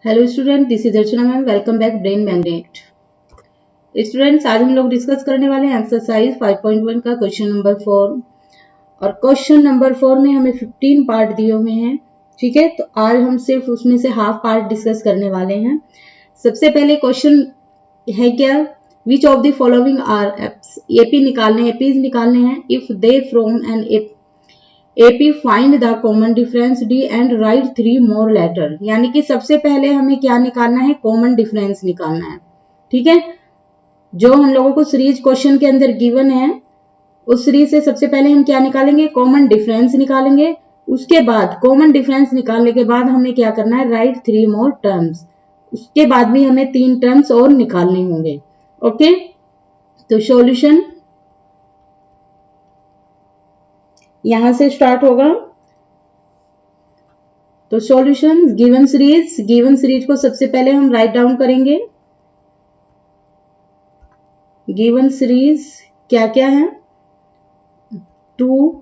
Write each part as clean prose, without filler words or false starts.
Hello student, this is Archana ma'am. Welcome back brain magnet. Students, आज हम लोग discuss करने वाले हैं एक्सरसाइज 5.1 का क्वेश्चन नंबर 4। और क्वेश्चन नंबर 4 में हमें 15 पार्ट दिए हुए हैं। ठीक है, तो आज हम सिर्फ उसमें से हाफ पार्ट डिस्कस करने वाले हैं। सबसे पहले क्वेश्चन है क्या, which of the following are AP निकालने हैं if they from an AP find the common difference D and write 3 more letter. यानी कि सबसे पहले हमें क्या निकालना है, कॉमन डिफरेंस निकालना है। ठीक है, जो हम लोगों को सीरीज क्वेश्चन के अंदर गिवन है उस सीरीज से सबसे पहले हम क्या निकालेंगे, कॉमन डिफरेंस निकालेंगे। उसके बाद कॉमन डिफरेंस निकालने के बाद हमें क्या करना है, राइट 3 मोर टर्म्स। उसके बाद भी हमें 3 टर्म्स और निकालने होंगे। ओके, तो सॉल्यूशन यहां से स्टार्ट होगा। तो सॉल्यूशन गिवन सीरीज को सबसे पहले हम राइट डाउन करेंगे। गिवन सीरीज क्या क्या है, 2,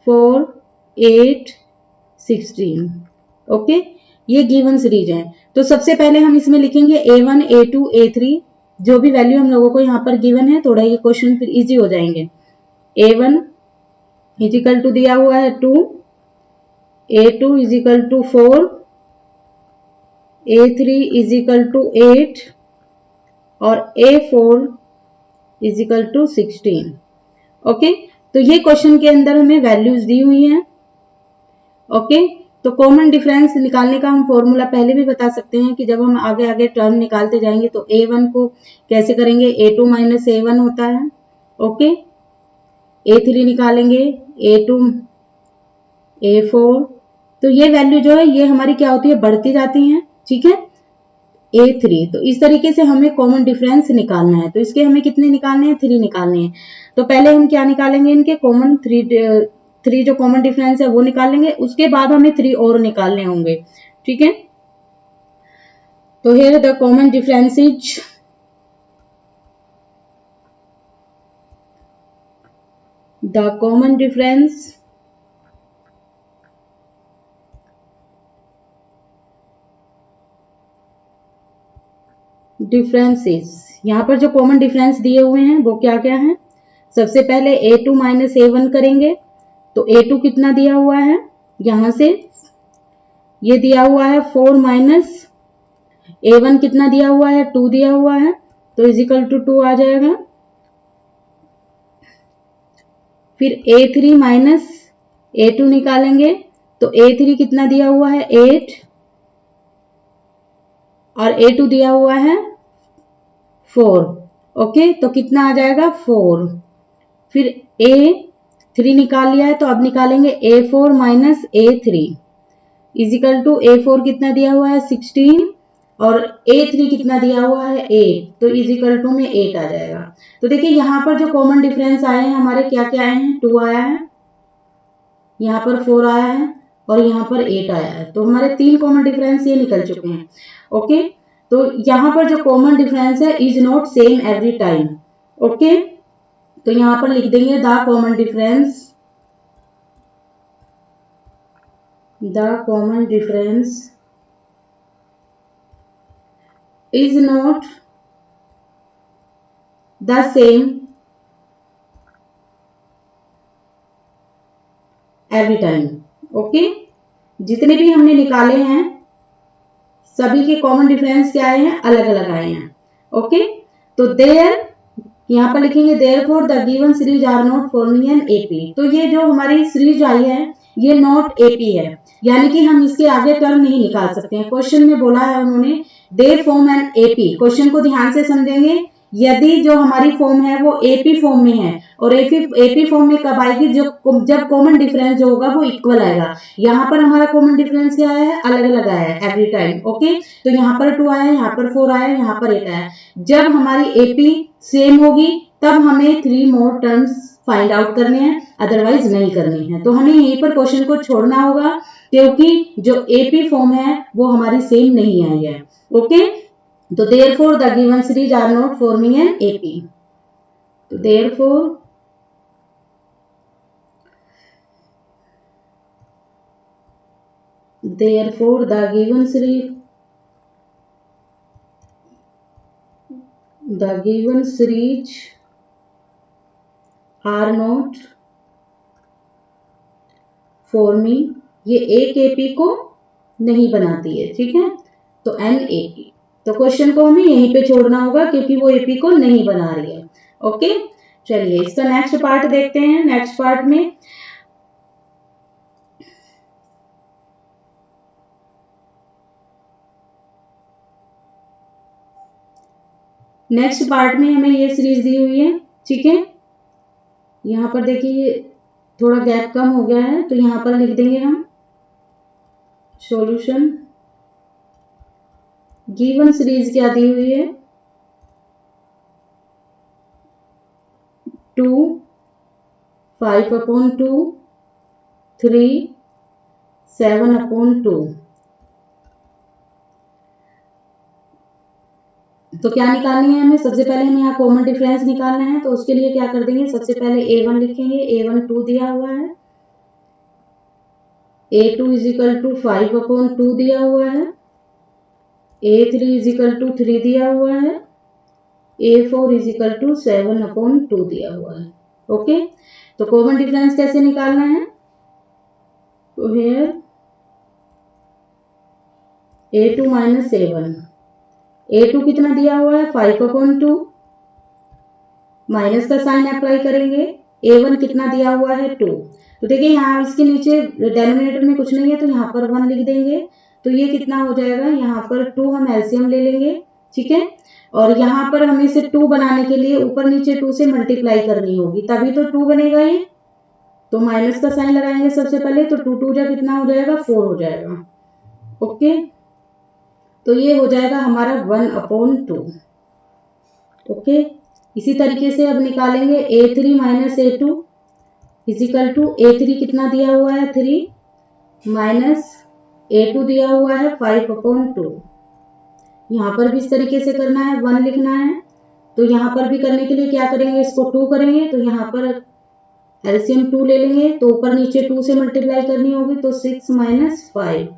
4, 8, 16। ओके, ये गिवन सीरीज है। तो सबसे पहले हम इसमें लिखेंगे A1, A2, A3, जो भी वैल्यू हम लोगों को यहाँ पर गिवन है। थोड़ा ये क्वेश्चन फिर इजी हो जाएंगे। A1 इजिकल टू दिया हुआ है 2, A2 is equal to 4, A3 is equal to 8 और A4 इजिकल टू 16। ओके, तो ये क्वेश्चन के अंदर हमें वैल्यूज दी हुई हैं। ओके, तो कॉमन डिफरेंस निकालने का हम फॉर्मूला पहले भी बता सकते हैं कि जब हम आगे आगे टर्म निकालते जाएंगे तो A1 को कैसे करेंगे, A2 माइनस A1 होता है। ओके, A3 निकालेंगे, A2 A4। तो ये वैल्यू जो है ये हमारी क्या होती है, बढ़ती जाती है। ठीक है, A3। तो इस तरीके से हमें कॉमन डिफरेंस निकालना है। तो इसके हमें कितने निकालने हैं, 3 निकालने हैं। तो पहले हम क्या निकालेंगे, इनके कॉमन थ्री जो कॉमन डिफरेंस है वो निकालेंगे। उसके बाद हमें 3 और निकालने होंगे। ठीक है, तो हियर द कॉमन डिफरेंसेज यहाँ पर जो कॉमन डिफरेंस दिए हुए हैं वो क्या क्या है। सबसे पहले A2 माइनस A1 करेंगे। तो A2 कितना दिया हुआ है, यहां से ये दिया हुआ है 4 माइनस A1 कितना दिया हुआ है, 2 दिया हुआ है। तो इजिकल टू 2 आ जाएगा। फिर A3 माइनस A2 निकालेंगे। तो A3 कितना दिया हुआ है, 8 और A2 दिया हुआ है 4। ओके, तो कितना आ जाएगा, 4। फिर A3 निकाल लिया है, तो अब निकालेंगे A4 minus A3 is equal to A4 कितना दिया हुआ है, 16 और A3 कितना दिया हुआ है, 8। तो इजिकल टू में 8 आ जाएगा। तो देखिए यहाँ पर जो कॉमन डिफरेंस आए हैं हमारे क्या क्या आए हैं, 2 आया है, यहाँ पर 4 आया है और यहाँ पर 8 आया है। तो हमारे 3 कॉमन डिफरेंस ये निकल चुके हैं। ओके, तो यहाँ पर जो कॉमन डिफरेंस है is not same every time. Okay, तो यहाँ पर लिख देंगे the common difference is not the same every time। Okay, जितने भी हमने निकाले हैं सभी के कॉमन डिफरेंस क्या आए हैं, अलग अलग आए हैं। ओके, तो देयर यहाँ पर लिखेंगे therefore the given series are not forming an AP. तो ये जो हमारी सीरीज आई है ये नॉट एपी है, यानी कि हम इसके आगे टर्म नहीं निकाल सकते हैं। क्वेश्चन में बोला है उन्होंने they form an AP. Question को ध्यान से समझेंगे, यदि जो हमारी फॉर्म है वो एपी फॉर्म में है और एपी फॉर्म में कब आएगी, जब कॉमन डिफरेंस जो होगा वो इक्वल आएगा। यहाँ पर हमारा कॉमन डिफरेंस क्या आया है, अलग अलग आया है एवरी टाइम। ओके, तो यहाँ पर 2 आया है, यहाँ पर 4 आया है, यहाँ पर 8 आया है। जब हमारी एपी सेम होगी तब हमें 3 मोर टर्म्स फाइंड आउट करने हैं, अदरवाइज नहीं करने हैं। तो हमें यहीं पर क्वेश्चन को छोड़ना होगा क्योंकि जो एपी फॉर्म है वो हमारी सेम नहीं आई है। ओके, तो therefore the given series are not forming an AP. तो therefore the given series the given series are not forming, ये एक एपी को नहीं बनाती है, ठीक है, तो एन एपी। तो क्वेश्चन को हमें यहीं पे छोड़ना होगा क्योंकि वो एपी को नहीं बना रही है। ओके, चलिए इसका नेक्स्ट पार्ट देखते हैं। नेक्स्ट पार्ट में हमें ये सीरीज दी हुई है, ठीक है। यहाँ पर देखिए थोड़ा गैप कम हो गया है, तो यहाँ पर लिख देंगे हम सॉल्यूशन। गिवन सीरीज क्या दी हुई है, 2, 5/2, 3, 7/2। तो क्या निकालनी है हमें, सबसे पहले हमें यहाँ कॉमन डिफरेंस निकालना है। तो उसके लिए क्या कर देंगे, सबसे पहले a1 लिखेंगे। a1 2 दिया हुआ है, a2 = 5/2 दिया हुआ है, a3 = 3 दिया हुआ है, a4 = 7/2 दिया हुआ है। ओके, तो कॉमन डिफरेंस कैसे निकालना है, तो हियर a2 - a1, a2 कितना दिया हुआ है 5/2, माइनस का साइन अप्लाई करेंगे। a1 कितना दिया हुआ है 2, तो देखिए यहाँ इसके नीचे डेनोमिनेटर में कुछ नहीं है तो यहाँ पर 1 लिख देंगे। तो ये कितना हो जाएगा, यहाँ पर 2 हम एलसीएम ले लेंगे, ठीक है। और यहाँ पर हमें इसे 2 बनाने के लिए ऊपर नीचे 2 से मल्टीप्लाई करनी होगी, तभी तो 2 बनेगा ये। तो माइनस का साइन लगाएंगे सबसे पहले, तो 2 2 जा कितना हो जाएगा 4 हो जाएगा। ओके, तो ये हो जाएगा हमारा 1/2। ओके, इसी तरीके से अब निकालेंगे a3 - a2 = a3 कितना दिया हुआ है 3 माइनस a2 दिया हुआ है 5/2। यहाँ पर भी इस तरीके से करना है, 1 लिखना है। तो यहाँ पर भी करने के लिए क्या करेंगे, इसको 2 करेंगे, तो यहाँ पर एलसीएम 2 ले लेंगे, तो ऊपर नीचे 2 से मल्टीप्लाई करनी होगी, तो 6 - 5,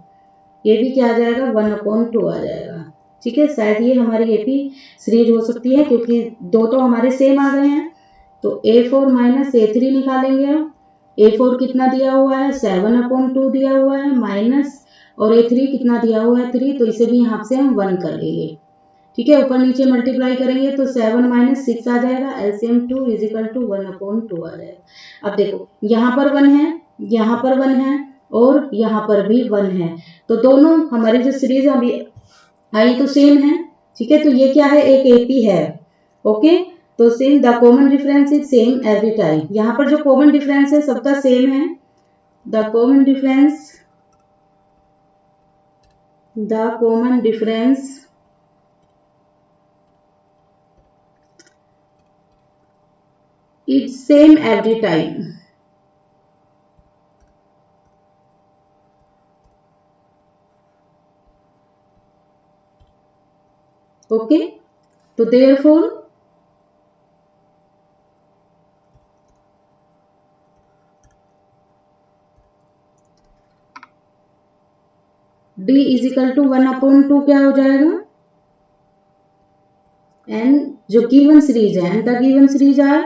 ये भी क्या आ जाएगा 1/2 आ जाएगा, ठीक है। शायद ये हमारी एपी सीरीज हो सकती है क्योंकि दो तो हमारे सेम आ गए हैं। तो a4 - a3 निकालेंगे। a4 कितना दिया हुआ है 7/2 दिया हुआ है, माइनस और a3 कितना दिया हुआ है 3, तो इसे भी यहाँ से हम 1 कर लेंगे, ठीक है। ऊपर नीचे मल्टीप्लाई करेंगे तो 7 - 6 आ जाएगा, एलसीएम 2 = 1/2 आ जाएगा। अब देखो यहाँ पर 1 है, यहाँ पर 1 है और यहाँ पर भी 1 है, तो दोनों हमारी जो सीरीज अभी आई तो सेम है, ठीक है। तो ये क्या है, एक एपी है। ओके, तो same the common difference is same every time. यहाँ पर जो कॉमन डिफरेंस है सबका सेम है। The common difference is same every time. Okay, तो देयरफॉर d = 1/2 क्या हो जाएगा, एन जो गिवन सीरीज है, and the given series are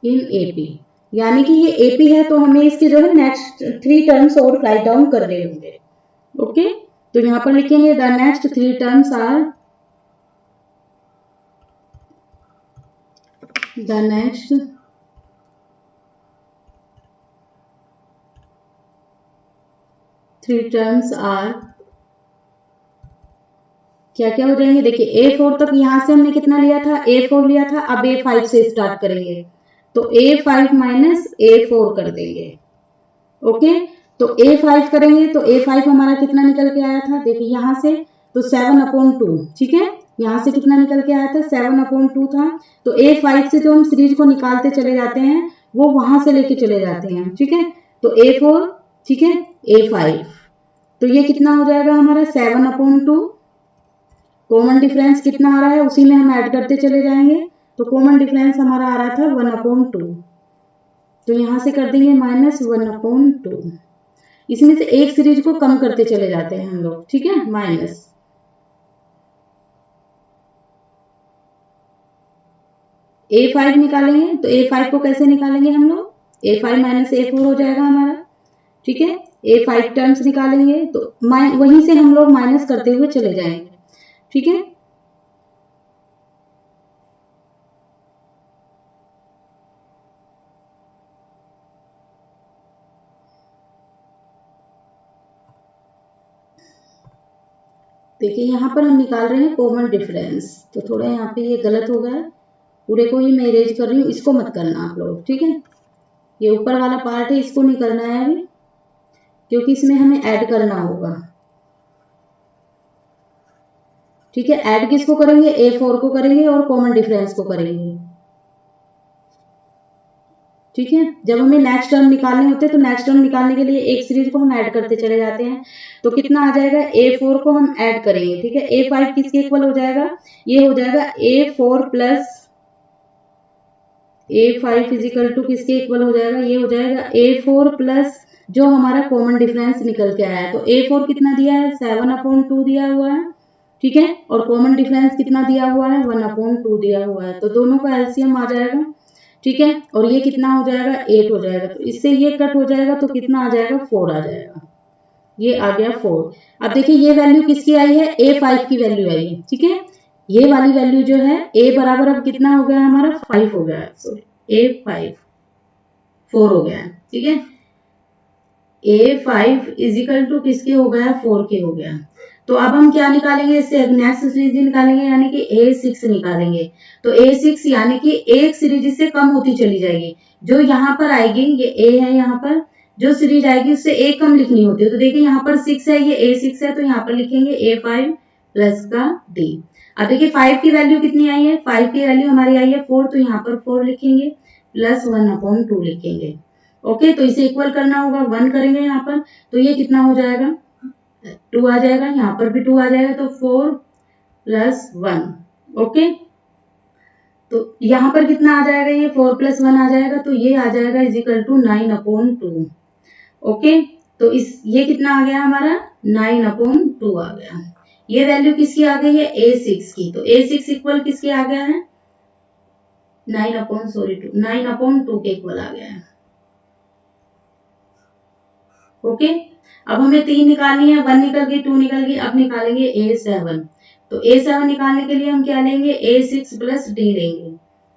in AP, यानी कि ये एपी है तो हमें इसके जो है नेक्स्ट 3 टर्म्स और राइट डाउन करने होंगे। ओके, तो यहाँ पर लिखेंगे the next 3 terms are the next 3 terms are क्या क्या हो जाएंगे, देखिए a4 तक यहाँ से हमने कितना लिया था, a4 लिया था। अब a5 से स्टार्ट करेंगे, तो a5 - a4 कर देंगे। ओके, तो a5 करेंगे तो a5 हमारा कितना निकल के आया था, देखिए यहाँ से तो 7/2, ठीक है। यहाँ से कितना निकल के आया था 7/2 था। तो a5 से जो हम सीरीज को निकालते चले जाते हैं वो वहां से लेके चले जाते हैं, ठीक है। तो a4, ठीक है, a5, तो ये कितना हो जाएगा हमारा 7/2। कॉमन डिफरेंस कितना आ रहा है उसी में हम ऐड करते चले जाएंगे। तो कॉमन डिफरेंस हमारा आ रहा था 1/2, तो यहाँ से कर देंगे -1/2। इसमें से एक सीरीज को कम करते चले जाते हैं हम लोग, ठीक है, माइनस। A5 निकालेंगे तो A5 को कैसे निकालेंगे हम लोग, A5 माइनस A4 हो जाएगा हमारा, ठीक है। A5 टर्म्स निकालेंगे तो वहीं से हम लोग माइनस करते हुए चले जाएंगे, ठीक है। देखिए यहाँ पर हम निकाल रहे हैं कॉमन डिफरेंस, तो थोड़ा यहाँ पे ये गलत हो गया, पूरे को ही मैं इरेज कर रही हूँ, इसको मत करना आप लोग, ठीक है। ये ऊपर वाला पार्ट है, इसको नहीं करना है अभी, क्योंकि इसमें हमें ऐड करना होगा, ठीक है। ऐड किसको करेंगे, A4 को करेंगे और कॉमन डिफरेंस को करेंगे, ठीक है। जब हमें नेक्स्ट टर्म निकालने होते हैं तो नेक्स्ट टर्म निकालने के लिए एक सीरीज को हम ऐड करते चले जाते हैं, तो कितना आ जाएगा, A4 को हम ऐड करेंगे, ठीक है। A5 किसके इक्वल हो जाएगा, ये हो जाएगा A4 plus A5 is equal to किसके इक्वल हो जाएगा, ये हो जाएगा A4 प्लस जो हमारा कॉमन डिफरेंस निकल के आया है, तो A4 कितना दिया है, 7/2 दिया हुआ है, ठीक है। और कॉमन डिफरेंस कितना दिया हुआ है, 1/2 दिया हुआ है, तो दोनों का एलसीएम आ जाएगा, ठीक है। और ये कितना हो जाएगा, 8 हो जाएगा, तो इससे ये कट हो जाएगा, तो कितना आ जाएगा, 4 आ जाएगा, ये आ गया 4। अब देखिए ये वैल्यू किसकी आई है, A5 की वैल्यू आई है, ठीक है। ये वाली वैल्यू जो है A बराबर अब कितना हो गया हमारा, 5 हो गया, सॉरी A5 4 हो गया, ठीक है। A5 इजिकल टू किसके हो गया, 4 के हो गया। तो अब हम क्या निकालेंगे, इससे नेक्स्ट सीरीज निकालेंगे, यानी कि A6 निकालेंगे। तो A6 यानी कि एक सीरीज इससे कम होती चली जाएगी, जो यहाँ पर आएगी, ये A है, यहाँ पर जो सीरीज आएगी उससे एक कम लिखनी होती है, तो देखिए यहाँ पर 6 है, ये A6 है, तो यहाँ पर लिखेंगे A5 प्लस का D। अब देखिए 5 की वैल्यू कितनी आई है, 5 की वैल्यू हमारी आई है 4, तो यहाँ पर 4 लिखेंगे प्लस 1/2 लिखेंगे, ओके। तो इसे इक्वल करना होगा, 1 करेंगे यहाँ पर, तो ये कितना हो जाएगा, 2 आ जाएगा, यहाँ पर भी 2 आ जाएगा, तो 4 प्लस 1, ओके। तो यहाँ पर कितना आ जाएगा, ये 4 प्लस 1 आ जाएगा, तो ये आ जाएगा इजिकल टू 9/2, ओके। तो ये कितना आ गया हमारा, 9/2 आ गया। ये वैल्यू किसकी आ गई है, A6 की, तो A6 इक्वल किसके आ गया है, 9/2 के इक्वल आ गया है, ओके। अब हमें 3 निकालनी है, 1 निकल गई, 2 निकल गई, अब निकालेंगे A7। तो A7 निकालने के लिए हम क्या लेंगे, A6 प्लस D लेंगे,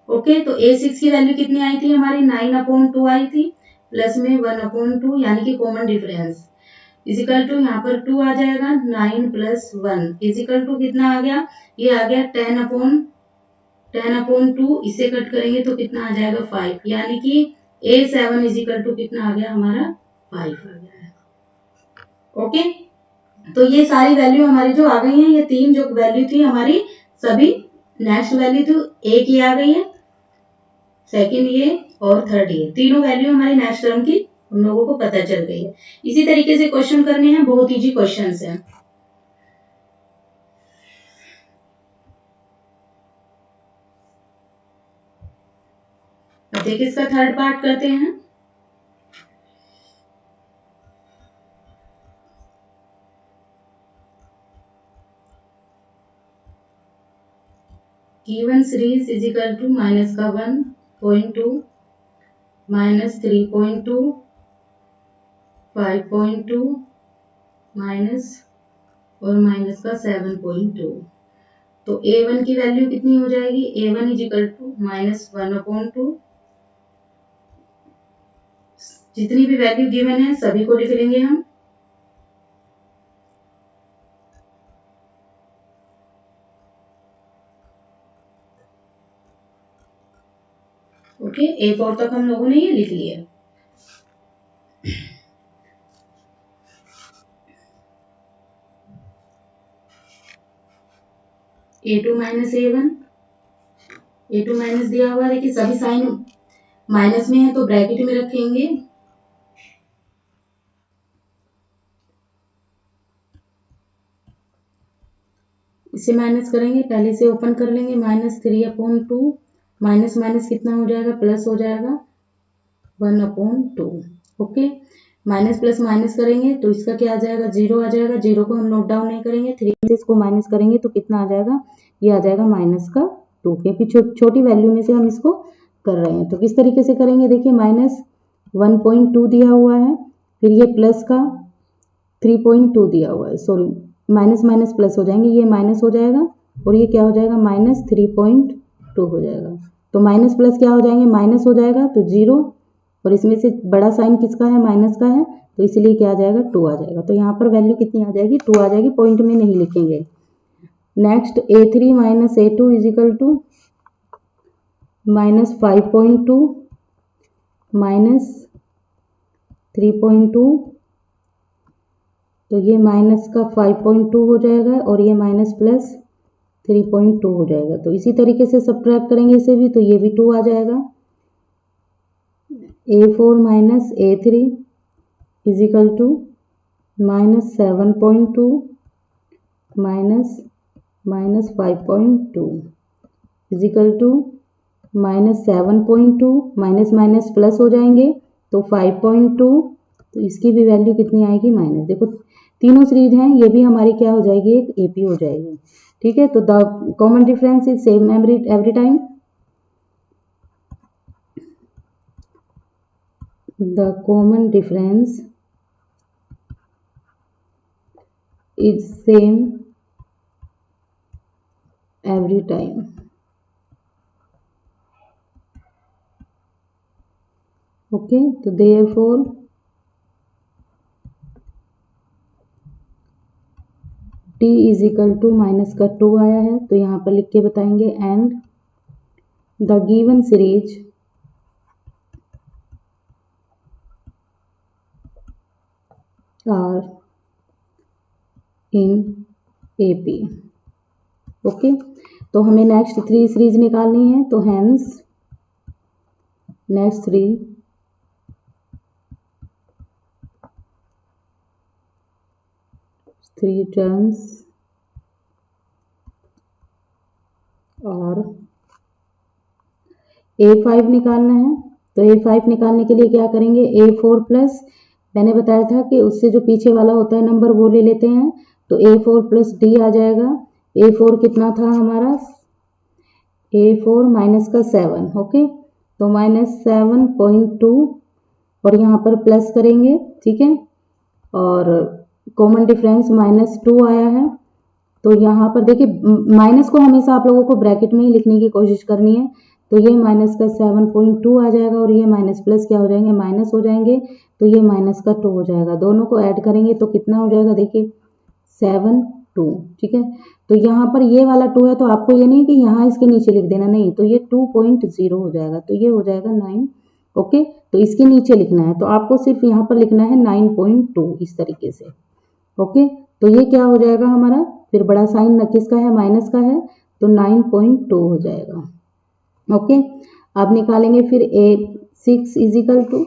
ओके। तो A6 की वैल्यू कितनी आई थी हमारी, 9/2 आई थी, प्लस में 1/2 यानी कि कॉमन डिफरेंस, इजिकल टू यहाँ पर 2 आ जाएगा, 9 प्लस 1 इजिकल टू कितना आ गया, ये आ गया 10/2, इसे कट करेंगे तो कितना आ जाएगा, 5, यानी कि A7 इजिकल टू कितना आ गया हमारा, 5 आ गया है, ओके। तो ये सारी वैल्यू हमारी जो आ गई है, ये 3 जो वैल्यू थी हमारी, सभी नेक्स्ट वैल्यू तो एक ही आ गई है, सेकंड ये और थर्ड ये, तीनों वैल्यू हमारी नेक्स्ट टर्म की हम लोगों को पता चल गई है। इसी तरीके से क्वेश्चन करने हैं, बहुत इजी क्वेश्चंस हैं। अब देखिए इसका थर्ड पार्ट करते हैं। Given series is equal to minus का 1.2 माइनस 3.2 5.2 माइनस और माइनस का 7.2। तो A1 की वैल्यू कितनी हो जाएगी, A1 is equal to minus 1/2, जितनी भी वैल्यू गिवन है सभी को लिख लेंगे हम, ओके। A4 तक हम लोगों ने ये लिख लिया। A2 माइनस A1 माइनस दिया हुआ है, देखिए सभी साइन माइनस में है तो ब्रैकेट में रखेंगे, इसे माइनस करेंगे, पहले से ओपन कर लेंगे, -3/2 माइनस माइनस कितना हो जाएगा, प्लस हो जाएगा 1/2, ओके। माइनस प्लस माइनस करेंगे तो इसका क्या आ जाएगा, 0 आ जाएगा। 0 को हम नोट डाउन नहीं करेंगे, 3 से इसको माइनस करेंगे तो कितना आ जाएगा, ये आ जाएगा -2, क्योंकि छोटी वैल्यू में से हम इसको कर रहे हैं। तो किस तरीके से करेंगे, देखिए -1.2 दिया हुआ है, फिर ये प्लस का 3.2 दिया हुआ है, सॉरी माइनस माइनस प्लस हो जाएंगे, ये माइनस हो जाएगा और ये क्या हो जाएगा, -3.2 हो जाएगा। तो माइनस प्लस क्या हो जाएंगे, माइनस हो जाएगा तो 0, और इसमें से बड़ा साइन किसका है, माइनस का है, तो इसलिए क्या आ जाएगा, 2 आ जाएगा। तो यहाँ पर वैल्यू कितनी आ जाएगी, 2 आ जाएगी, पॉइंट में नहीं लिखेंगे। Next A3 - A2 is equal to -5.2 -3.2, तो ये माइनस का 5.2 हो जाएगा और ये माइनस प्लस 3.2 हो जाएगा। तो इसी तरीके से सब्ट्रैक्ट करेंगे इसे भी, तो ये भी 2 आ जाएगा। A4 - A3 is equal to -7.2 -5.2 is equal to -7.2, minus minus plus हो जाएंगे तो 5.2, तो इसकी भी वैल्यू कितनी आएगी, माइनस। देखो तीनों सीरीज हैं, ये भी हमारी क्या हो जाएगी, एक एपी हो जाएगी। ठीक है, तो the common difference is same every time, the common difference is same every time. Okay, तो therefore t is equal to minus का 2 आया है, तो यहाँ पर लिख के बताएंगे and the given series are in AP. Okay, तो हमें नेक्स्ट 3 सीरीज निकालनी है, तो हेंस नेक्स्ट 3 टर्म्स और A5 निकालना है। तो A5 निकालने के लिए क्या करेंगे, A4 प्लस, मैंने बताया था कि उससे जो पीछे वाला होता है नंबर वो ले लेते हैं, तो A4 प्लस D आ जाएगा। A4 कितना था हमारा, A4 माइनस का 7, ओके, तो -7.2 और यहाँ पर प्लस करेंगे, ठीक है, और कॉमन डिफरेंस -2 आया है। तो यहाँ पर देखिए माइनस को हमेशा आप लोगों को ब्रैकेट में ही लिखने की कोशिश करनी है। तो ये माइनस का 7.2 आ जाएगा और ये माइनस प्लस क्या हो जाएंगे, माइनस हो जाएंगे, तो ये माइनस का 2 हो जाएगा। दोनों को ऐड करेंगे तो कितना हो जाएगा, देखिए 7.2, ठीक है। तो यहाँ पर ये वाला 2 है, तो आपको ये नहीं कि यहाँ इसके नीचे लिख देना, नहीं, तो ये 2.0 हो जाएगा, तो ये हो जाएगा 9। ओके, तो इसके नीचे लिखना है, तो आपको सिर्फ यहाँ पर लिखना है 9.2 इस तरीके से। ओके, तो ये क्या हो जाएगा हमारा, फिर बड़ा साइन किसका है, माइनस का है, तो 9.2 हो जाएगा। ओके, अब निकालेंगे फिर A6 इजिकल टू,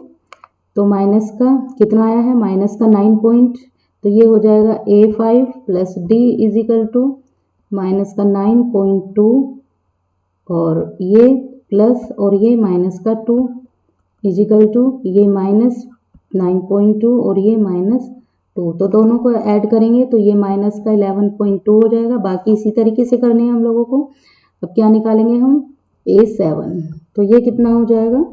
तो माइनस का कितना आया है, माइनस का 9 तो ये हो जाएगा A5 plus D is equal to minus का 9.2 और ये प्लस और ये माइनस का 2 इजिकल टू ये -9.2 और ये -2, तो दोनों को ऐड करेंगे तो ये माइनस का 11.2 हो जाएगा। बाकी इसी तरीके से करने हैं हम लोगों को। अब क्या निकालेंगे हम, A7, तो ये कितना हो जाएगा,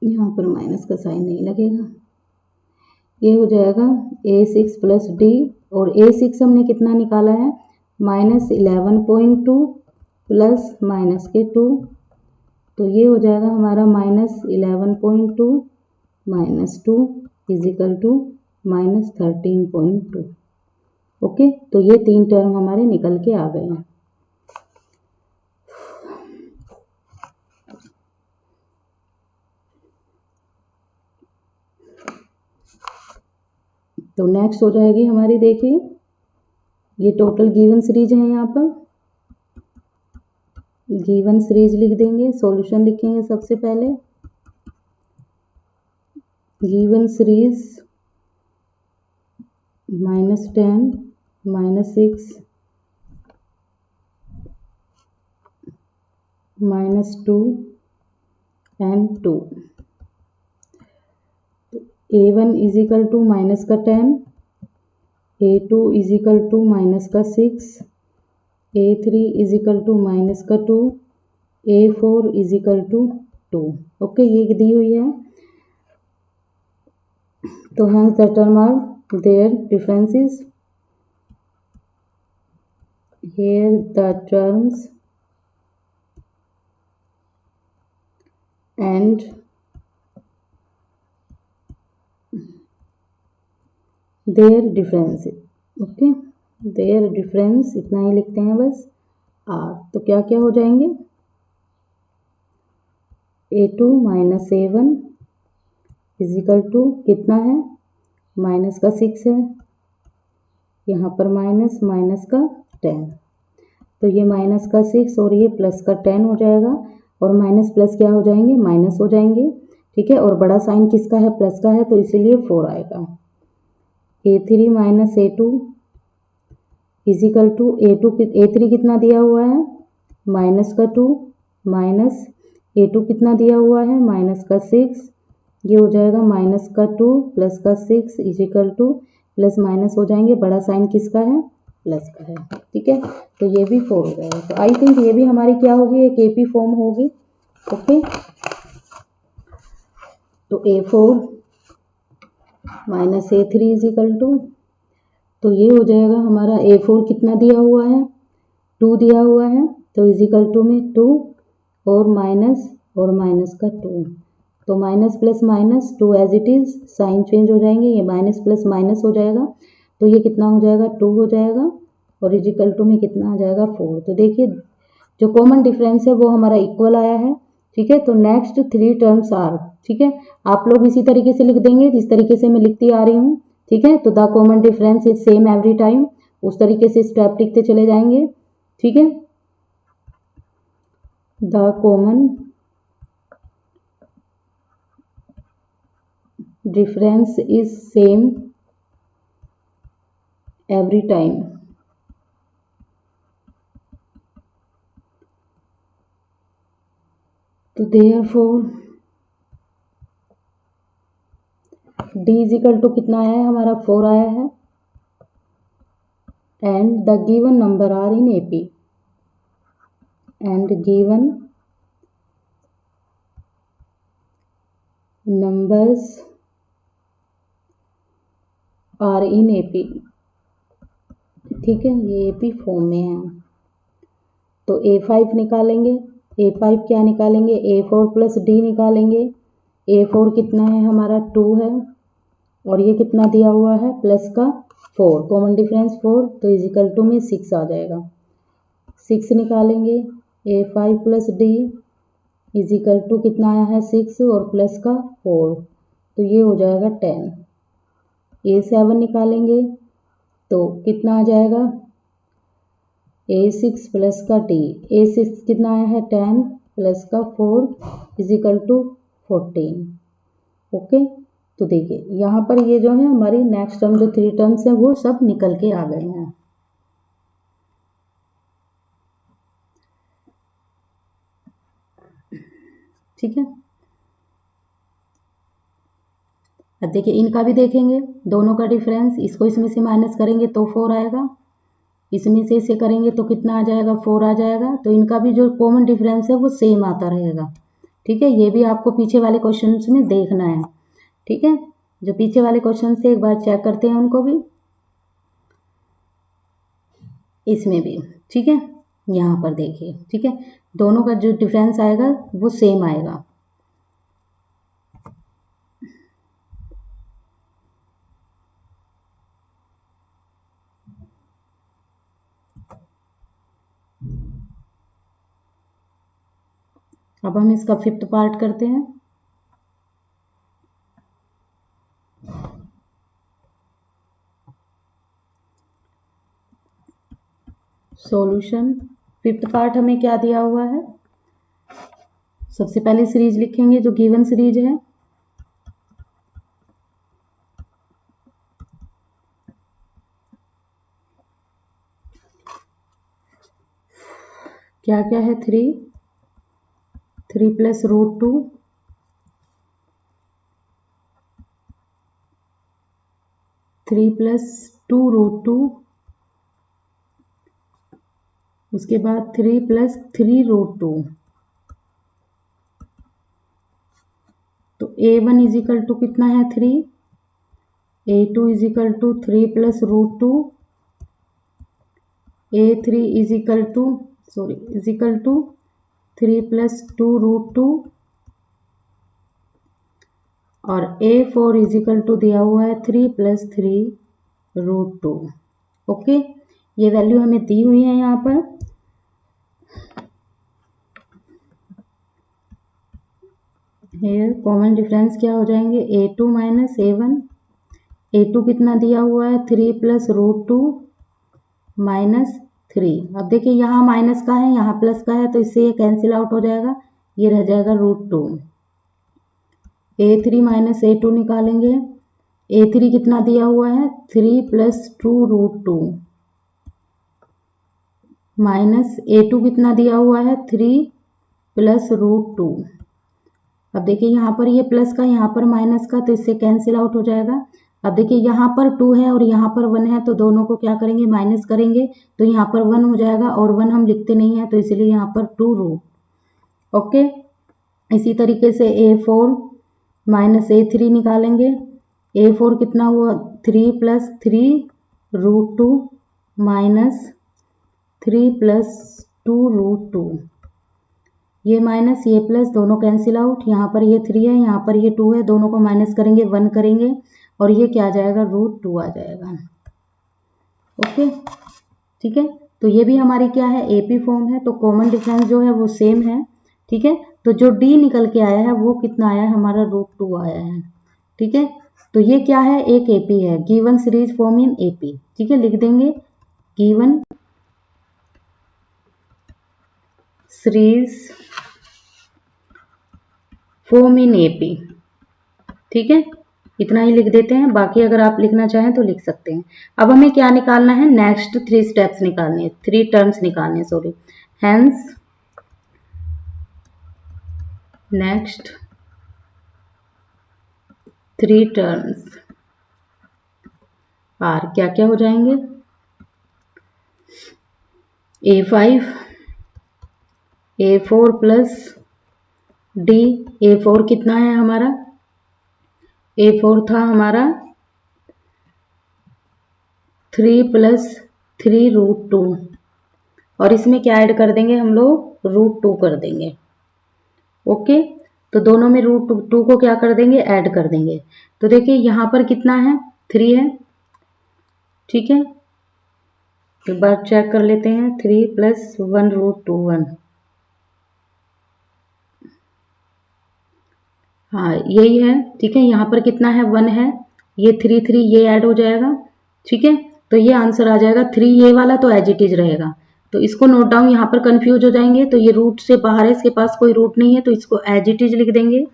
यहाँ पर माइनस का साइन नहीं लगेगा, ये हो जाएगा A6 प्लस D, और A6 हमने कितना निकाला है, -11.2 प्लस माइनस के 2, तो ये हो जाएगा हमारा -11.2 -2 इजिकल टू -13.2। ओके, तो ये 3 टर्म हमारे निकल के आ गए हैं। तो नेक्स्ट हो जाएगी हमारी, देखिए ये टोटल गिवन सीरीज है, यहाँ पर गिवन सीरीज लिख देंगे, सॉल्यूशन लिखेंगे सबसे पहले, given series -10 -6 -2 and 2। A1 is equal to minus का 10, A2 is equal to minus का 6, A3 is equal to minus का 2, A4 is equal to 2। Okay, ये दी हुई है। तो hence the term are their differences. Here the terms and their differences. Okay, their difference इतना ही लिखते हैं बस। आर तो क्या क्या हो जाएंगे, A2 minus A1 is equal to कितना है, माइनस का 6 है, यहाँ पर माइनस माइनस का 10, तो ये माइनस का 6 और ये प्लस का 10 हो जाएगा, और माइनस प्लस क्या हो जाएंगे, माइनस हो जाएंगे। ठीक है, और बड़ा साइन किसका है, प्लस का है, तो इसीलिए 4 आएगा। A3 minus A2 is equal to A3 कितना दिया हुआ है, माइनस का 2, माइनस A2 कितना दिया हुआ है, माइनस का 6, ये हो जाएगा माइनस का 2 प्लस का 6 इजिकल टू प्लस माइनस हो जाएंगे, बड़ा साइन किसका है, प्लस का है। ठीक है, तो ये भी 4 हो जाएगा। तो आई थिंक ये भी हमारी क्या होगी, एक AP फॉर्म होगी। ओके, तो A4 minus A3 is equal to, तो ये हो जाएगा हमारा A4 कितना दिया हुआ है, 2 दिया हुआ है, तो इजिकल टू में 2 और माइनस का 2, तो minus plus minus 2 as it is, sign change हो जाएंगे, ये माइनस प्लस माइनस हो जाएगा, तो ये कितना हो जाएगा, 2 हो जाएगा, और इजिकल टू में कितना आ जाएगा, 4। तो देखिए जो कॉमन डिफरेंस है वो हमारा इक्वल आया है। ठीक है, तो नेक्स्ट 3 टर्म्स आर, ठीक है, आप लोग इसी तरीके से लिख देंगे जिस तरीके से मैं लिखती आ रही हूँ। ठीक है, तो the common difference is same every time, उस तरीके से स्टेप लिखते चले जाएंगे। ठीक है, the common difference is same every time. तो देयरफॉर D इजिकल टू कितना आया है हमारा, 4 आया है, and the given number are in AP, and given numbers are in AP। ठीक है, ये AP फॉर्म में है। तो A5 निकालेंगे, A5 क्या निकालेंगे, A4 प्लस D निकालेंगे। A4 कितना है हमारा, 2 है, और ये कितना दिया हुआ है, प्लस का 4, कॉमन डिफरेंस 4, तो इजिकल टू में 6 आ जाएगा। 6 निकालेंगे, A5 plus D is equal to कितना आया है, 6 और प्लस का 4, तो ये हो जाएगा 10। A7 निकालेंगे तो कितना आ जाएगा, A6 प्लस का D, A6 कितना आया है, 10 प्लस का 4 इजिकल टू 14। ओके, तो देखिए यहाँ पर ये जो है हमारी नेक्स्ट टर्म जो 3 टर्म्स हैं वो सब निकल के आ गए हैं। ठीक है, अब देखिए इनका भी देखेंगे, दोनों का डिफरेंस, इसको इसमें से माइनस करेंगे तो 4 आएगा, इसमें से इसे करेंगे तो कितना आ जाएगा, 4 आ जाएगा। तो इनका भी जो कॉमन डिफरेंस है वो सेम आता रहेगा। ठीक है, ये भी आपको पीछे वाले क्वेश्चन में देखना है। ठीक है, जो पीछे वाले क्वेश्चन से एक बार चेक करते हैं उनको भी, इसमें भी। ठीक है, यहाँ पर देखिए, ठीक है, दोनों का जो डिफरेंस आएगा वो सेम आएगा। अब हम इसका 5th पार्ट करते हैं। सॉल्यूशन 5th पार्ट हमें क्या दिया हुआ है, सबसे पहले सीरीज लिखेंगे जो गिवन सीरीज है। क्या क्या है, 3 प्लस रूट 2 3 प्लस 2√2, उसके बाद 3 प्लस 3√2। तो A1 इज इक्वल टू कितना है 3, A2 is equal to 3 plus √2, A3 is equal to 3 plus 2√2 और A4 इज इक्वल टू दिया हुआ है 3 प्लस 3√2। ओके, ये वैल्यू हमें दी हुई है यहाँ पर। हेयर कॉमन डिफरेंस क्या हो जाएंगे, A2 माइनस A1। A2 कितना दिया हुआ है 3 प्लस √2 माइनस 3। अब देखिए यहाँ माइनस का है, यहाँ प्लस का है, तो इससे ये कैंसिल आउट हो जाएगा, ये रह जाएगा √2। A3 माइनस A2 निकालेंगे। A3 कितना दिया हुआ है 3 प्लस 2√2 माइनस A2 कितना दिया हुआ है 3 प्लस √2। अब देखिए यहाँ पर ये प्लस का, यहाँ पर माइनस का, तो इससे कैंसिल आउट हो जाएगा। अब देखिए यहाँ पर 2 है और यहाँ पर 1 है, तो दोनों को क्या करेंगे, माइनस करेंगे, तो यहाँ पर 1 हो जाएगा और 1 हम लिखते नहीं है, तो इसलिए यहाँ पर 2√। ओके, इसी तरीके से A4 माइनस A3 निकालेंगे। A4 कितना हुआ 3 प्लस 3√2 माइनस 3 प्लस 2√2। ये माइनस ये प्लस दोनों कैंसिल आउट, यहाँ पर ये 3 है, यहाँ पर ये 2 है, दोनों को माइनस करेंगे, 1 करेंगे और ये क्या आ जाएगा √2 आ जाएगा। ओके, ठीक है, तो ये भी हमारी क्या है AP फॉर्म है, तो कॉमन डिफरेंस जो है वो सेम है। ठीक है, तो जो D निकल के आया है वो कितना आया है हमारा √2 आया है। ठीक है, तो ये क्या है, एक AP है, given series form in AP। ठीक है, लिख देंगे given series form in AP। ठीक है, इतना ही लिख देते हैं, बाकी अगर आप लिखना चाहें तो लिख सकते हैं। अब हमें क्या निकालना है, नेक्स्ट 3 स्टेप्स निकालने, 3 टर्म्स निकालने, sorry. Hence next 3 terms are क्या क्या हो जाएंगे, A5 A4 plus D। A4 कितना है हमारा, A4 था हमारा 3 प्लस 3√2 और इसमें क्या ऐड कर देंगे हम लोग, √2 कर देंगे। ओके, तो दोनों में √2 को क्या कर देंगे, ऐड कर देंगे। तो देखिए यहाँ पर कितना है 3 है। ठीक है, एक बार चेक कर लेते हैं, 3 प्लस 1√2 1। हाँ यही है। ठीक है, यहाँ पर कितना है 1 है, ये 3 ये ऐड हो जाएगा। ठीक है, तो ये आंसर आ जाएगा 3, ये वाला तो एज इट इज रहेगा, तो इसको नोट डाउन, यहाँ पर कंफ्यूज हो जाएंगे, तो ये रूट से बाहर है, इसके पास कोई रूट नहीं है, तो इसको एज इट इज लिख देंगे।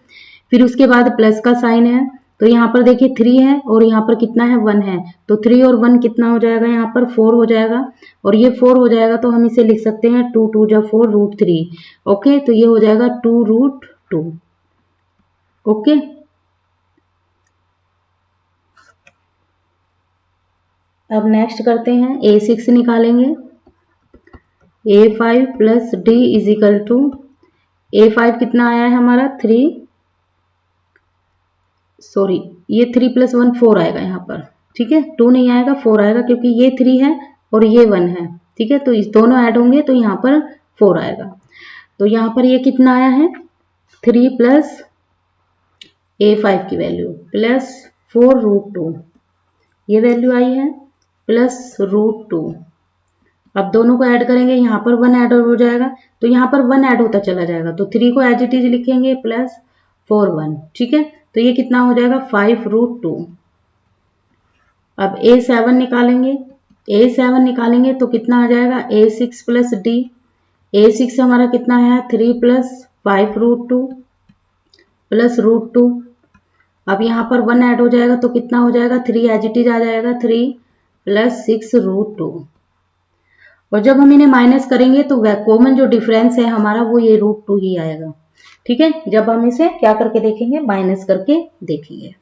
फिर उसके बाद प्लस का साइन है, तो यहाँ पर देखिए 3 है और यहाँ पर कितना है 1 है, तो 3 और 1 कितना हो जाएगा, यहाँ पर 4 हो जाएगा और ये 4 हो जाएगा, तो हम इसे लिख सकते हैं 2 2 जा 4 √3। ओके, तो ये हो जाएगा 2√2। ओके, अब नेक्स्ट करते हैं, A6 निकालेंगे। A5 plus D is equal to, A5 कितना आया है हमारा 3, सॉरी ये 3 प्लस 1 4 आएगा यहाँ पर। ठीक है, 2 नहीं आएगा, 4 आएगा, क्योंकि ये 3 है और ये 1 है। ठीक है, तो इस दोनों ऐड होंगे तो यहाँ पर 4 आएगा। तो यहाँ पर ये कितना आया है 3 प्लस A5 की वैल्यू प्लस 4√2, ये वैल्यू आई है प्लस √2। अब दोनों को ऐड करेंगे, यहाँ पर 1 ऐड हो जाएगा, तो यहाँ पर 1 ऐड होता चला जाएगा, तो 3 को एज इट इज लिखेंगे प्लस 4 1। ठीक है, तो ये कितना हो जाएगा 5√2। अब A7 निकालेंगे। A7 निकालेंगे तो कितना आ जाएगा A6 प्लस D। A6 हमारा कितना है 3 प्लस 5√2 प्लस √2। अब यहाँ पर 1 ऐड हो जाएगा, तो कितना हो जाएगा 3 एज इट इज आ जाएगा, 3 प्लस 6√2। और जब हम इन्हें माइनस करेंगे तो कॉमन जो डिफरेंस है हमारा वो ये √2 ही आएगा। ठीक है, जब हम इसे क्या करके देखेंगे, माइनस करके देखेंगे।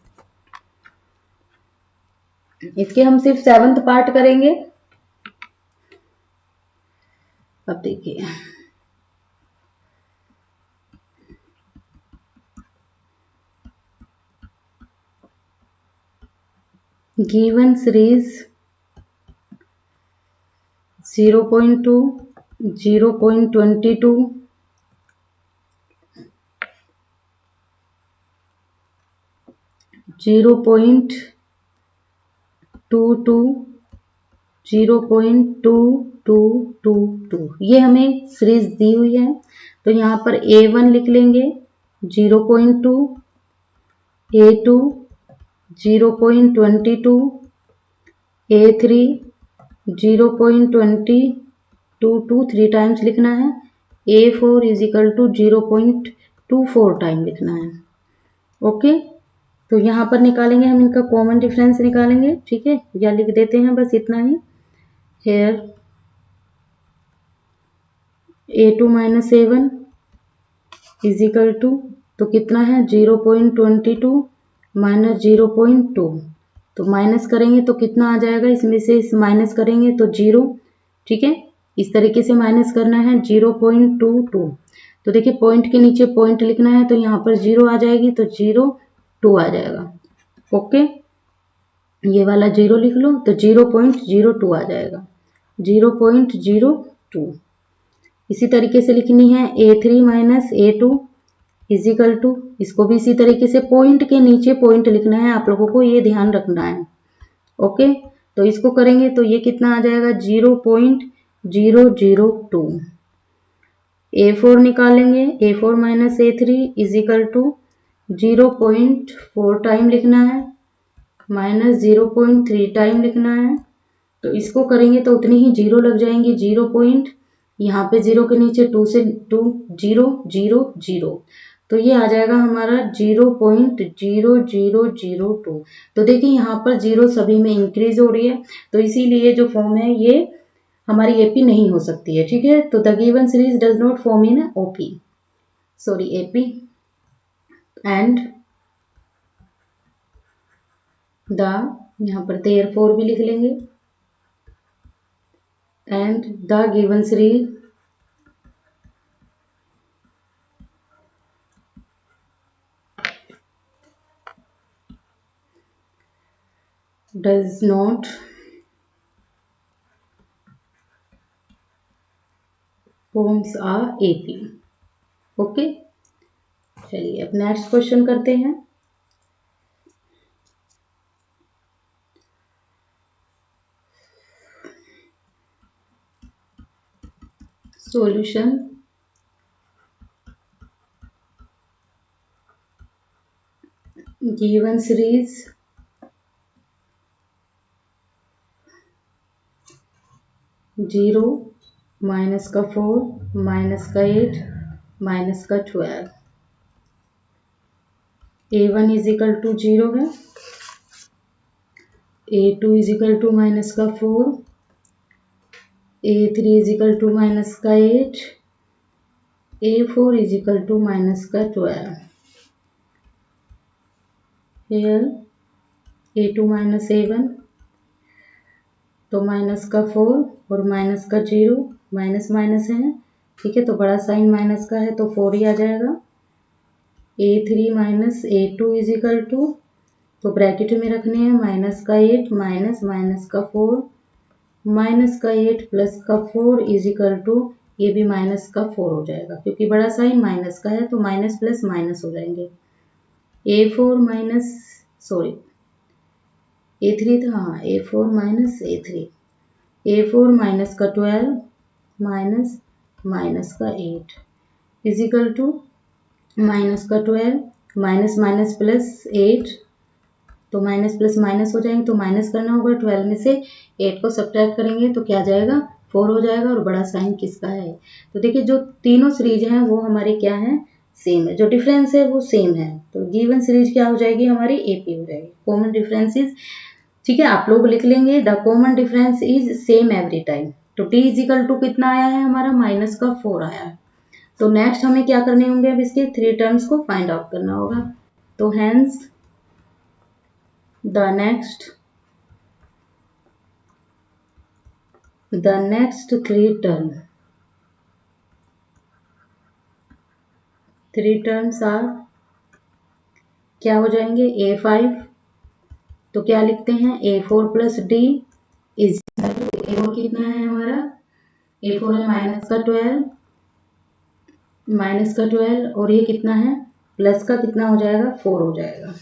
इसके हम सिर्फ 7th पार्ट करेंगे। अब देखिए, गिवन सीरीज 0.2, 0.22, 0.22, 0.2222, ये हमें सीरीज दी हुई है। तो यहाँ पर A1 लिख लेंगे 0.2, A2 0.22, A3 0.22, 3 टाइम्स लिखना है। A4 is equal to 0.24 time लिखना है। ओके, तो यहाँ पर निकालेंगे हम, इनका कॉमन डिफरेंस निकालेंगे। ठीक है, या लिख देते हैं बस इतना ही। Here A2 minus A1 is equal to, तो कितना है 0.22 माइनस 0.2, तो माइनस करेंगे तो कितना आ जाएगा, इसमें से इस माइनस करेंगे तो 0। ठीक है, इस तरीके से माइनस करना है 0.22। तो देखिए पॉइंट के नीचे पॉइंट लिखना है, तो यहाँ पर 0 आ जाएगी, तो 0.2 आ जाएगा। ओके, ये वाला 0 लिख लो, तो 0.02 आ जाएगा, 0.02। इसी तरीके से लिखनी है A3 minus A2 is equal to, इसको भी इसी तरीके से पॉइंट के नीचे पॉइंट लिखना है, आप लोगों को ये ध्यान रखना है। ओके, तो इसको करेंगे तो ये कितना आ जाएगा 0.002। A4 निकालेंगे, A4 minus A3 is equal to 0.4 time लिखना है, माइनस 0.3 टाइम लिखना है। तो इसको करेंगे तो उतनी ही 0 लग जाएंगे, 0. यहाँ पे 0 के नीचे 2 से 2 0 0 0, तो ये आ जाएगा हमारा 0.0002। तो देखिए यहाँ पर 0 सभी में इंक्रीज हो रही है, तो इसीलिए जो फॉर्म है ये हमारी एपी नहीं हो सकती है। ठीक है, तो the given series does not form in OP, sorry AP, and the, यहाँ पर देयरफॉर भी लिख लेंगे, and the given series does not forms a AP। Okay, चलिए अब नेक्स्ट क्वेश्चन करते हैं। सॉल्यूशन गिवन सीरीज 0 माइनस का 4 माइनस का 8 माइनस का 12। A1 इज इक्वल टू 0 है, A2 is equal to minus का 4, A3 is equal to minus का 8, A4 is equal to minus का 12। Here A2 माइनस A1, तो माइनस का 4 और माइनस का 0, माइनस माइनस है। ठीक है, तो बड़ा साइन माइनस का है, तो 4 ही आ जाएगा। A3 minus A2 is equal to, तो ब्रैकेट में रखने हैं माइनस का 8 माइनस माइनस का 4, माइनस का 8 प्लस का 4 इज इक्वल टू, ये भी माइनस का 4 हो जाएगा, क्योंकि बड़ा साइन माइनस का है, तो माइनस प्लस माइनस हो जाएंगे। A4 माइनस, सॉरी A3 था, हाँ A4 minus A3, A4 minus का 12 माइनस माइनस का 8 इज इक्वल टू माइनस का 12 माइनस माइनस प्लस 8, तो माइनस प्लस माइनस हो जाएंगे, तो माइनस करना होगा, 12 में से 8 को सब्ट्रैक्ट करेंगे तो क्या जाएगा 4 हो जाएगा, और बड़ा साइन किसका है। तो देखिए जो तीनों सीरीज हैं वो हमारी क्या है, सेम है, जो डिफरेंस है वो सेम है। तो गिवन सीरीज क्या हो जाएगी हमारी, एपी हो जाएगी। कॉमन डिफरेंस इज, ठीक है आप लोग लिख लेंगे, the common difference is same every time. तो टी इज इक्वल टू कितना आया है हमारा, माइनस का 4 आया है। तो नेक्स्ट हमें क्या करने होंगे, अब इसके 3 टर्म्स को फाइंड आउट करना होगा। तो hence the next the next three terms are क्या हो जाएंगे, A5, तो क्या लिखते हैं, A4 plus D is, A4 कितना है हमारा, A4 है माइनस का 12 और ये कितना है, प्लस का कितना हो जाएगा, 4 हो जाएगा,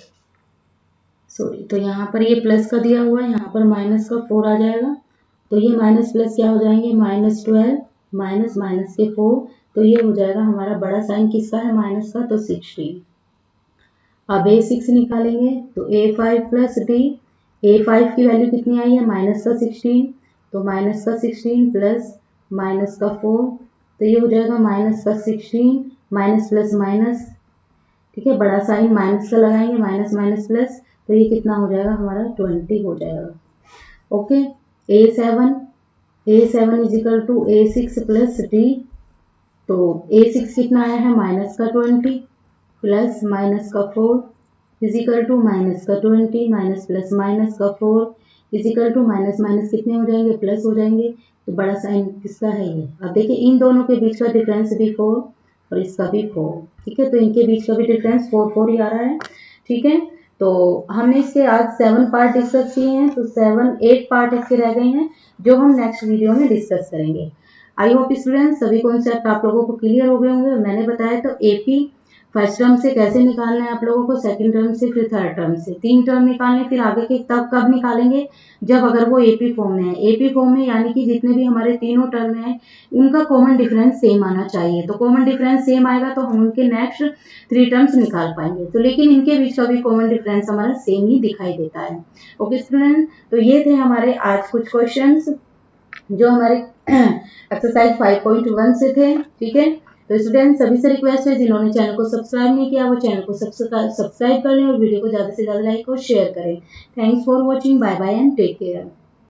सॉरी, तो यहाँ पर ये प्लस का दिया हुआ है, यहाँ पर माइनस का 4 आ जाएगा, तो ये माइनस प्लस क्या हो जाएंगे, -12 माइनस माइनस के 4, तो ये हो जाएगा हमारा बड़ा साइन किसका है, माइनस का, तो 16। अब A6 निकालेंगे, तो A5 प्लस डी, A5 की वैल्यू कितनी आई है, माइनस का 16, तो माइनस का 16 प्लस माइनस का 4, तो ये हो जाएगा माइनस का 16 माइनस प्लस माइनस, ठीक है, बड़ा साइन माइनस का लगाएंगे, माइनस माइनस प्लस, तो ये कितना हो जाएगा हमारा 20 हो जाएगा। Okay, A7 is equal to A6 plus D, तो A6 कितना आया है, माइनस का 20 प्लस माइनस का 4 इज इक्वल टू माइनस का 20 माइनस प्लस माइनस का 4 is equal to minus minus कितने हो जाएंगे, प्लस हो जाएंगे, तो बड़ा साइन किसका है ये, अब देखिए इन दोनों के बीच का डिफरेंस भी 4 और इसका भी 4, ठीक है, तो इनके बीच का भी डिफरेंस 4 ही आ रहा है, ठीक है। तो हमने इसके आज 7 पार्ट डिस्कस किए हैं, तो 8 पार्ट इसके रह गए हैं जो हम नेक्स्ट वीडियो में डिस्कस करेंगे। आई होप स्टूडेंट्स सभी कॉन्सेप्ट आप लोगों को क्लियर हो गए होंगे। मैंने बताया तो एपी फर्स्ट टर्म से कैसे निकालना है आप लोगों को, सेकंड टर्म से, फिर थर्ड टर्म से, 3 टर्म निकालने, फिर आगे के तब कब निकालेंगे, जब अगर वो एपी फॉर्म में है, एपी फॉर्म में यानी कि जितने भी हमारे तीनों टर्म हैं उनका कॉमन डिफरेंस सेम आना चाहिए, तो कॉमन डिफरेंस सेम आएगा तो हम उनके नेक्स्ट 3 टर्म्स निकाल पाएंगे, तो लेकिन इनके बीच का भी कॉमन डिफरेंस हमारा सेम ही दिखाई देता है। ओके स्टूडेंट, तो ये थे हमारे आज कुछ क्वेश्चंस जो हमारे एक्सरसाइज 5.1 से थे, ठीक है। तो स्टूडेंट सभी से रिक्वेस्ट है जिन्होंने चैनल को सब्सक्राइब नहीं किया वो चैनल को सब्सक्राइब कर लें और वीडियो को ज़्यादा से ज़्यादा लाइक और शेयर करें। Thanks for watching, bye bye and take care.